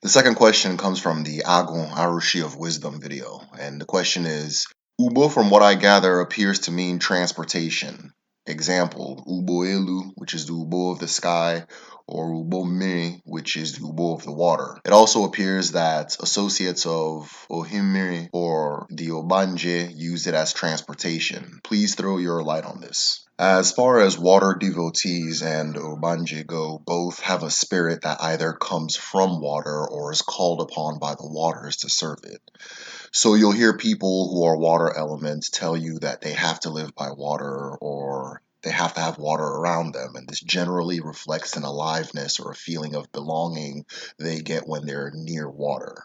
The second question comes from the Agon Arushi of Wisdom video, and the question is, Ugbo from what I gather appears to mean transportation. Example, Ugbo-Elu, which is the Ugbo of the sky, or Ugbo-Mmiri, which is the Ugbo of the water. It also appears that associates of Ugbo-Mmiri or the Ogbanje use it as transportation. Please throw your light on this. As far as water devotees and Ogbanje go, both have a spirit that either comes from water or is called upon by the waters to serve it. So you'll hear people who are water elements tell you that they have to live by water or they have to have water around them, and this generally reflects an aliveness or a feeling of belonging they get when they're near water.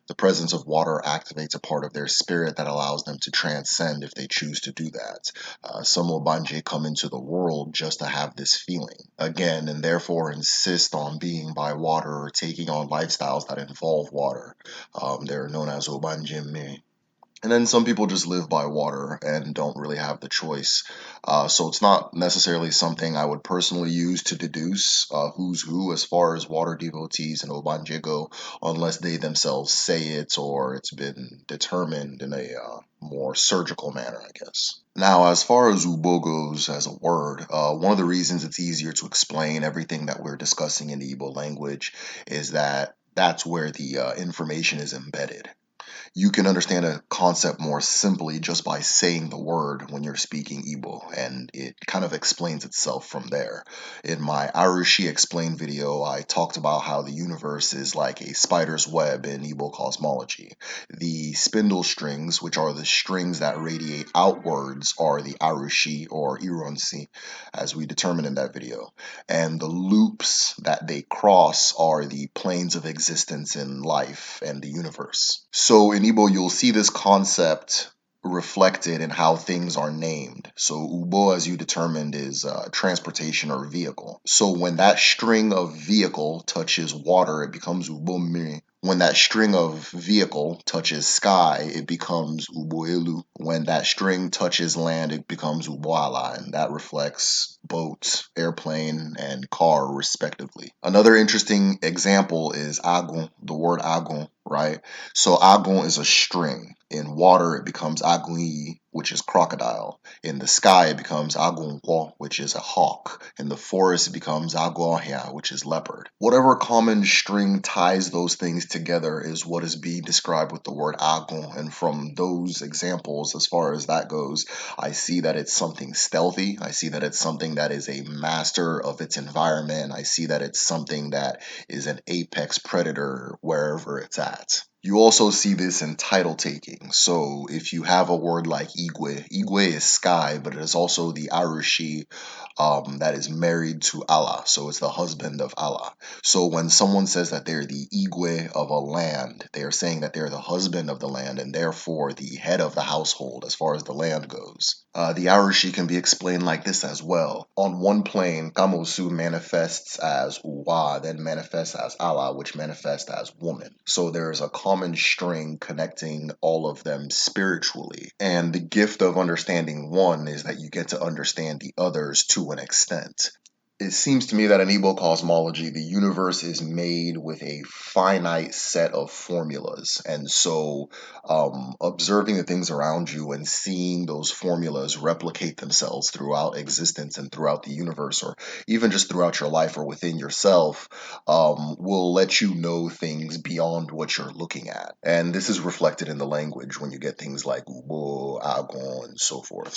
The presence of water activates a part of their spirit that allows them to transcend if they choose to do that. Some Ogbanje come into the world just to have this feeling again, and therefore insist on being by water or taking on lifestyles that involve water. They're known as Ogbanje. And then some people just live by water and don't really have the choice. So it's not necessarily something I would personally use to deduce who's who as far as water devotees and Ogbanje go, unless they themselves say it or it's been determined in a more surgical manner, I guess. Now, as far as Ugbo goes as a word, one of the reasons it's easier to explain everything that we're discussing in the Igbo language is that that's where the information is embedded. You can understand a concept more simply just by saying the word when you're speaking Igbo, and it kind of explains itself from there. In my Arushi Explained video, I talked about how the universe is like a spider's web in Igbo cosmology. The spindle strings, which are the strings that radiate outwards, are the Arushi or Ironsi, as we determined in that video. And the loops that they cross are the planes of existence in life and the universe. So in Igbo, you'll see this concept reflected in how things are named. So Ugbo, as you determined, is transportation or vehicle. So when that string of vehicle touches water, it becomes Ugbo-Mmiri. When that string of vehicle touches sky, it becomes Ugbo-Elu. When that string touches land, it becomes Ugbo-Ala, and that reflects boat, airplane, and car, respectively. Another interesting example is agon, the word agon, right? So agon is a string. In water, it becomes agui, which is crocodile. In the sky, it becomes agunwo, which is a hawk. In the forest, it becomes aguahia, which is leopard. Whatever common string ties those things together is what is being described with the word agon. And from those examples, as far as that goes, I see that it's something stealthy. I see that it's something that is a master of its environment. I see that it's something that is an apex predator wherever it's at. You also see this in title taking. So if you have a word like Igwe, Igwe is sky, but it is also the Arushi that is married to Allah. So it's the husband of Allah. So when someone says that they're the Igwe of a land, they are saying that they're the husband of the land and therefore the head of the household as far as the land goes. The Arushi can be explained like this as well. On one plane, Kamosu manifests as Uwa, then manifests as Allah, which manifests as woman. So there's a common string connecting all of them spiritually. And the gift of understanding one is that you get to understand the others to an extent. It seems to me that in Igbo cosmology, the universe is made with a finite set of formulas. And so observing the things around you and seeing those formulas replicate themselves throughout existence and throughout the universe, or even just throughout your life or within yourself, will let you know things beyond what you're looking at. And this is reflected in the language when you get things like Ugbo, Agon, and so forth.